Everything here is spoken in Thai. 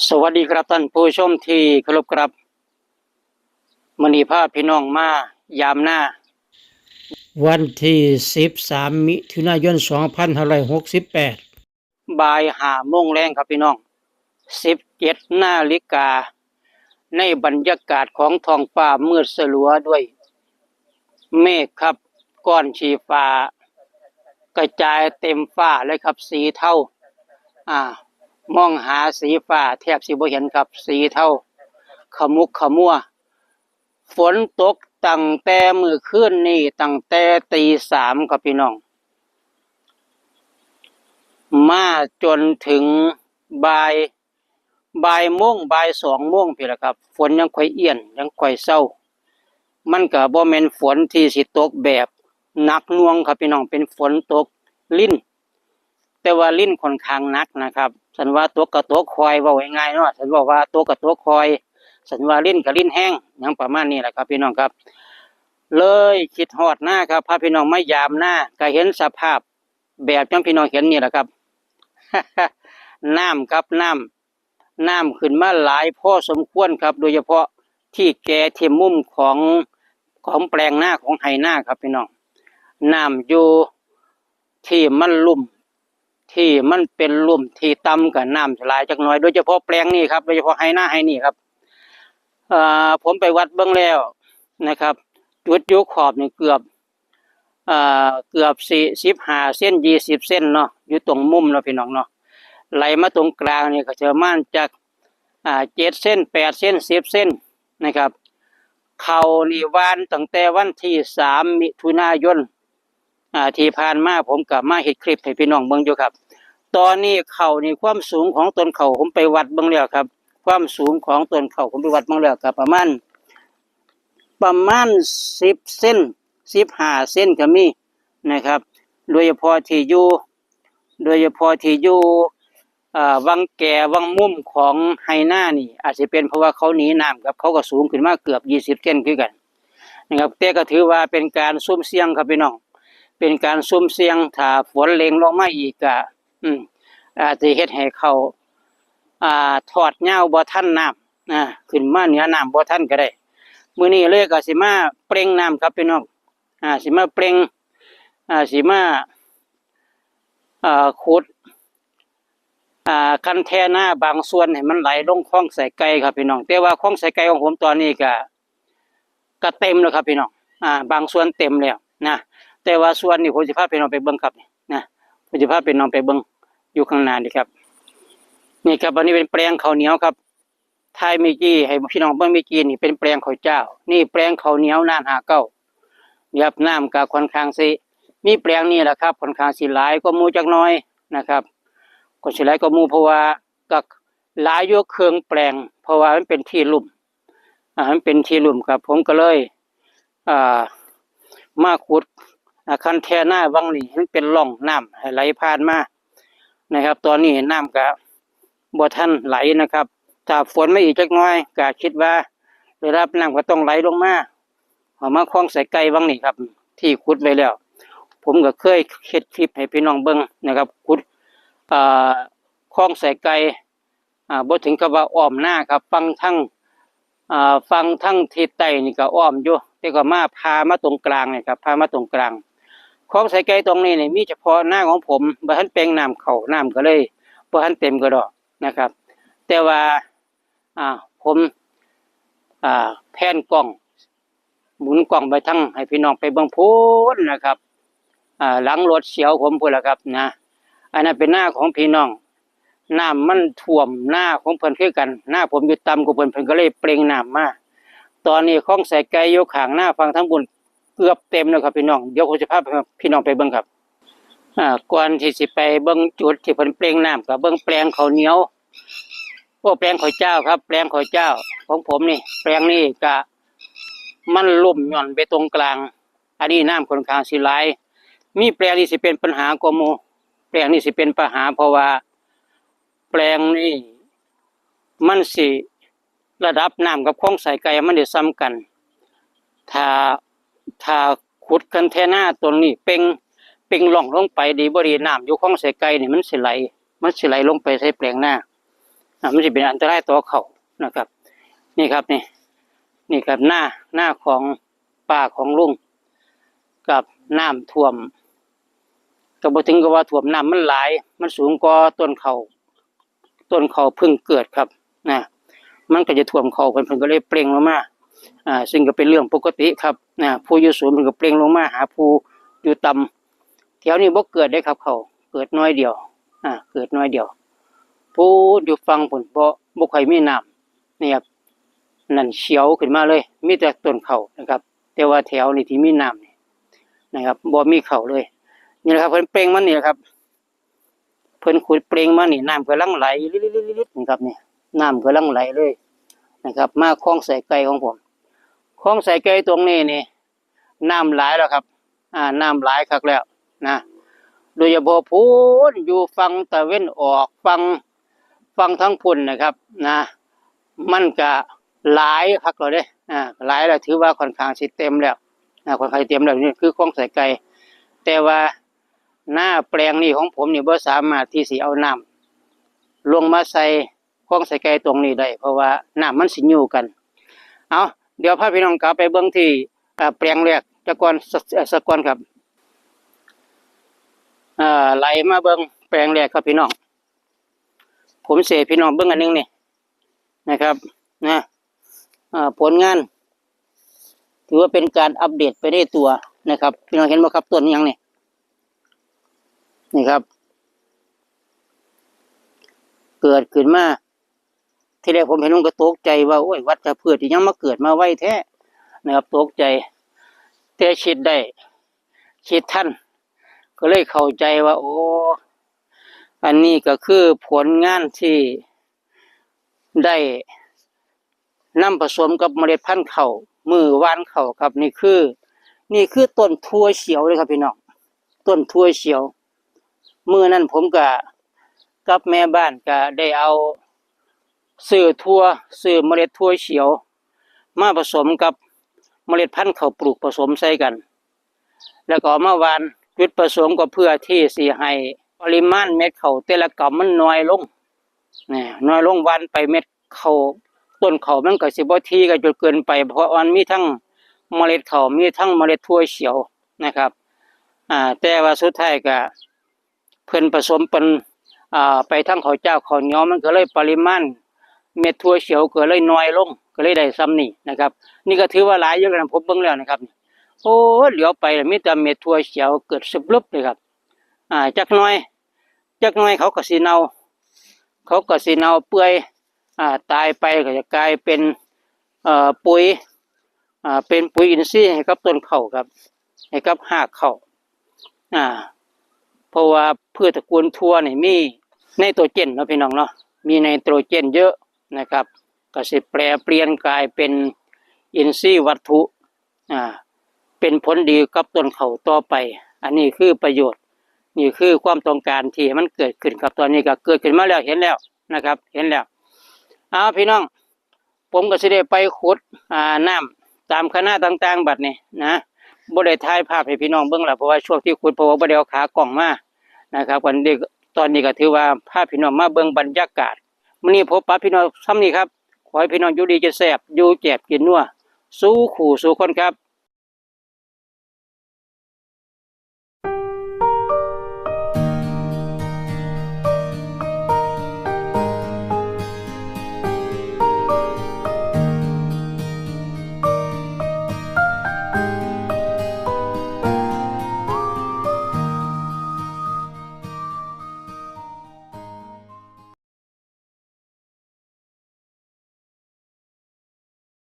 สวัสดีครับท่านผู้ชมที่เคารพครับมื้อนี้พาพี่น้องมายามหน้าวันที่13มิถุนายน2568บ่าย5โมงแรงครับพี่น้อง17นาฬิกาในบรรยากาศของท้องฟ้ามืดสลัวด้วยเมฆครับก้อนสีฟ้ากระจายเต็มฟ้าเลยครับสีเทามองหาสีฟ้าแทบสิบ่เห็นครับสีเทาขมุกขมัวฝนตกตั้งแต่มื้อคืนนี้ตั้งแต่ตี3ครับพี่น้องมาจนถึงบ่ายโมงบ่าย2โมงพี่ละครับฝนยังค่อยเอี้ยนยังค่อยเศร้ามันก็บ่แม่นฝนที่สิตกแบบหนักหน่วงครับพี่น้องเป็นฝนตกลิ้นแต่ว่าลิ้นค่อนข้างหนักนะครับฉันว่าตกก็ตกคอยเว้าง่ายๆเนาะฉันบอกว่าตกก็ตกคอยฉันว่าลิ้นก็ลิ้นแห้งยังประมาณนี้แหละครับพี่น้องครับเลยคิดฮอดหน้าครับพาพี่น้องมายามหน้าก็เห็นสภาพแบบที่พี่น้องเห็นนี่แหละครับ น้ำครับน้ำขึ้นมาหลายพอสมควรครับโดยเฉพาะที่แก่ที่มุมของแปลงหน้าของไหหน้าครับพี่น้องน้ำอยู่ที่มันลุ่มที่มันเป็นลุ่มที่ต่ำกับน้ำหลายจักหน่อยโดยเฉพาะแปลงนี้ครับโดยเฉพาะไหหน้าไหนี่ครับผมไปวัดเบื้องแล้วนะครับจุดยุขอบนี่เกือบ15 เส้น20 เส้นเนาะอยู่ตรงมุมเนาะพี่น้องเนาะไหลมาตรงกลางนี่ก็จะประมาณจาก7 เส้น8 เส้น10 เส้นนะครับเขานี่วานตั้งแต่วันที่3มิถุนายนที่ผ่านมาผมกลับมาเฮ็ดคลิปให้พี่น้องเบิ่งอยู่ครับตอนนี้เขานี่ความสูงของต้นเขาผมไปวัดเบิ่งแล้วครับความสูงของต้นเขาผมไปวัดเบิ่งแล้วครับประมาณ10 เส้น15 เส้นก็มีนะครับโดยเฉพาะที่อยู่วังแก่วังมุมของไหหน้านี่อาจจะเป็นเพราะว่าเขาหนีน้ำครับเขาก็สูงขึ้นมาเกือบ20 เส้นคือกันนะครับแต่ก็ถือว่าเป็นการซุ่มเสี่ยงครับพี่น้องเป็นการซุ่มเสี่ยงถ้าฝนเล็งลงมาอีกก็อาจจะเฮ็ดให้เขาทอดเหย้าบ่ทันน้ำขึ้นมาเหนือน้ำบ่ทันก็ได้มื้อนี้เลยก็สิมาเปล่งน้ำครับพี่น้องสิมาเปล่งสิมาขุดคันแท่หน้าบางส่วนให้มันไหลลงคลองใส่ไก่ครับพี่น้องแต่ว่าคลองใส่ไก่ของผมตอนนี้ก็เต็มแล้วครับพี่น้องบางส่วนเต็มแล้วนะแต่ว่าส่วนนี้ผมสิพาพี่น้องไปเบิ่งครับนะผมสิพาพี่น้องไปเบิ่งอยู่ข้างหน้านี่ครับนี่ครับอันนี้เป็นแปลงข้าวเหนียวครับทายเมื่อกี้ให้พี่น้องเบิ่งเมื่อกี้นี่เป็นแปลงข้าวเจ้านี่แปลงข้าวเหนียวน่าน59ยับน้ำก็ค่อนข้างสิมีแปลงนี้แหละครับค่อนข้างสิหลายกว่าหมู่จักหน่อยนะครับก็สิหลายกว่าหมู่เพราะว่าก็หลายอยู่เครื่องแปลงเพราะว่ามันเป็นที่ลุ่มมันเป็นที่ลุ่มครับผมก็เลยมาขุดคันแท่หน้าวังนี่มันเป็นร่องน้ำให้ไหลผ่านมานะครับตอนนี้น้ำก็บ่ทันไหลนะครับถ้าฝนไม่อีกจักหน่อยก็คิดว่าได้รับน้ำก็ต้องไหลลงมาเอามาคล้องใส่ไก่วังนี่ครับที่ขุดไว้แล้วผมก็เคยเฮ็ดคลิปให้พี่น้องเบิ่งนะครับขุดคล้องใส่ไก่บ่ถึงกับว่าอ้อมหน้าครับฟังทั้งทิศใต้นี่ก็อ้อมอยู่แต่ก็พามาตรงกลางนี่ครับพามาตรงกลางคลองใส่ไก่ตรงนี้นี่มีเฉพาะหน้าของผมบ่ทันแปลงน้ำเข้าน้ำก็เลยบ่ทันเต็มก็ดอกนะครับแต่ว่าผมแพนกล้องหมุนกล้องไปทั้งให้พี่น้องไปเบิ่งพูนนะครับหลังรถเสียวผมพูดแล้วครับนะอันนั้นเป็นหน้าของพี่น้องน้ำมันท่วมหน้าของเพิ่นคือกันหน้าผมอยู่ต่ำกว่าเพิ่นก็เลยเปล่งน้ำมาตอนนี้คลองใส่ไก่อยู่ข้างหน้าฝั่งทั้งบนเกือบเต็มแล้วครับพี่น้องเดี๋ยวผมจะพาพี่น้องไปเบิ่งครับก่อนที่สิไปเบิ่งจุดที่เพิ่นเปล่งน้ำกับเบิ่งแปลงข้าวเหนียวแปลงข้าวเจ้าครับแปลงข้าวเจ้าของผมนี่แปลงนี้ก็มันลุ่มหย่อนไปตรงกลางอันนี้น้ำค่อนข้างสิหลายมีแปลงนี้สิเป็นปัญหากว่าหมู่แปลงนี้สิเป็นปัญหาเพราะว่าแปลงนี้มันสิระดับน้ำกับคลองใส่ไก่มันได้ซ้ำกันถ้าขุดกันแท่หน้าต้นนี้เป่งล่องลงไปดีบ่ดีน้ำอยู่คลองใส่ไก่นี่มันสิไหลลงไปใส่แปลงหน้า มันจะเป็นอันตรายต่อเขานะครับ นี่ครับนี่ครับหน้าของป่าของลุงกับน้ำท่วมก็บ่ถึงกับว่าท่วมน้ำมันหลายมันสูงกว่าต้นเขาเพิ่งเกิดครับนะมันก็จะท่วมเขาเพิ่นก็เลยเปล่งลงมาซึ่งก็เป็นเรื่องปกติครับนะผู้อยู่สูงเพิ่นก็เปล่งลงมาหาผู้อยู่ต่ำแถวนี้บ่เกิดได้ครับเขาเกิดน้อยเดียวเกิดน้อยเดียวผู้อยู่ฟังผลบ่ค่อยมีน้ำนี่ครับนั่นเขียวขึ้นมาเลยมีแต่ต้นเขานะครับแต่ว่าแถวนี้ที่มีน้ำนี่นะครับบ่มีเขาเลยนี่แหละครับเพิ่นเปล่งมันนี่ครับเพิ่นขุดเปล่งมานี่น้ำกำลังไหลลิดๆนะครับนี่น้ำกำลังไหลเลยนะครับมาคลองใส่ไก่ของผมคลองใส่ไก่ตรงนี้นี่น้ำไหลแล้วครับน้ำไหลคักแล้วนะโดยเฉพาะพูนอยู่ฝั่งตะเวนออกฝั่งทั้งพุ่นนะครับนะมันก็หลายคักแล้วเด้หลายแล้วถือว่าค่อนข้างสิเต็มแล้วค่อนข้างเต็มแล้วนี่คือคลองใส่ไก่แต่ว่าหน้าแปลงนี้ของผมนี่บ่สามารถที่สิเอาน้ำลงมาใส่คลองใส่ไก่ตรงนี้ได้เพราะว่าน้ำมันสิอยู่กันเอาเดี๋ยวพาพี่น้องกลับไปเบิ่งที่แปลงแรกสักก่อนครับไหลมาเบิ่งแปลงแรกครับพี่น้องผมเสพี่น้องเบิ่งอันนึงนี่นะครับนะผลงานถือว่าเป็นการอัปเดตไปได้ตัวนะครับพี่น้องเห็นบ่ครับต้นยังนี่ครับเกิดขึ้นมาที่แรกผมเห็นมันก็ตกใจว่าโอ้ยวัชพืชที่ยังมาเกิดมาไวแท้นะครับตกใจแต่คิดได้คิดทันก็เลยเข้าใจว่าโอ้อันนี้ก็คือผลงานที่ได้นำผสมกับเมล็ดพันธุ์ข้าวมือวานข้าวครับนี่คือต้นทั่วเขียวเลยครับพี่น้องต้นทั่วเขียวมือนั้นผมกับแม่บ้านก็ได้เอาซื้อเมล็ดทั่วเขียวมาผสมกับเมล็ดพันธุ์ข้าวปลูกผสมใส่กันแล้วก็มาวานจุดประสงค์ก็เพื่อที่สิให้ปริมาณเม็ดข้าวแต่ละกำมันน้อยลงน้อยลงวันไปเม็ดข้าวต้นข้าวมันก็สิบ่ทีก็จนเกินไปเพราะมันมีทั้งเมล็ดข้าวมีทั้งเมล็ดทั่วเขียวนะครับแต่ว่าสุดท้ายก็เพิ่นผสมเป็นไปทั้งข้าวเจ้าข้าวเหนียวมันก็เลยปริมาณเม็ดทั่วเขียวก็เลยน้อยลงก็เลยได้ซ้ำนี่นะครับนี่ก็ถือว่าหลายอยู่นะผมเบิ่งแล้วนะครับโอ้เหลียวไปมีแต่เม็ดทั่วเขียวเกิดสึบลึบเลยครับจักหน่อยเขาก็สิเน่าเปื่อยตายไปก็จะกลายเป็นปุ๋ยเป็นปุ๋ยอินทรีย์ให้กับต้นข้าวครับให้กับรากข้าวเพราะว่าพืชตระกูลทั่วนี่มีไนโตรเจนเนาะพี่น้องเนาะมีไนโตรเจนเยอะนะครับก็สิแปรเปลี่ยนกลายเป็นอินทรีย์วัตถุเป็นผลดีกับต้นข้าวต่อไปอันนี้คือประโยชน์นี่คือความต้องการที่มันเกิดขึ้นครับตอนนี้ก็เกิดขึ้นมาแล้วเห็นแล้วนะครับเห็นแล้วพี่น้องผมก็สิได้ไปขุดน้ำตามคณะต่างๆบัดนี้นะบ่ได้ถ่ายภาพให้พี่น้องเบิ่งแล้วเพราะว่าช่วงที่ขุดเพราะว่าบ่ได้เอาขากล้องมานะครับวันนี้ตอนนี้ก็ถือว่าพาพี่น้องมาเบิ่งบรรยากาศมื้อนี้พบปะพี่น้องซ้ำนี้ครับขอให้พี่น้องอยู่ดีจะแซ่บอยู่แจ่บกินนัวสู้ขู่สู้คนครับ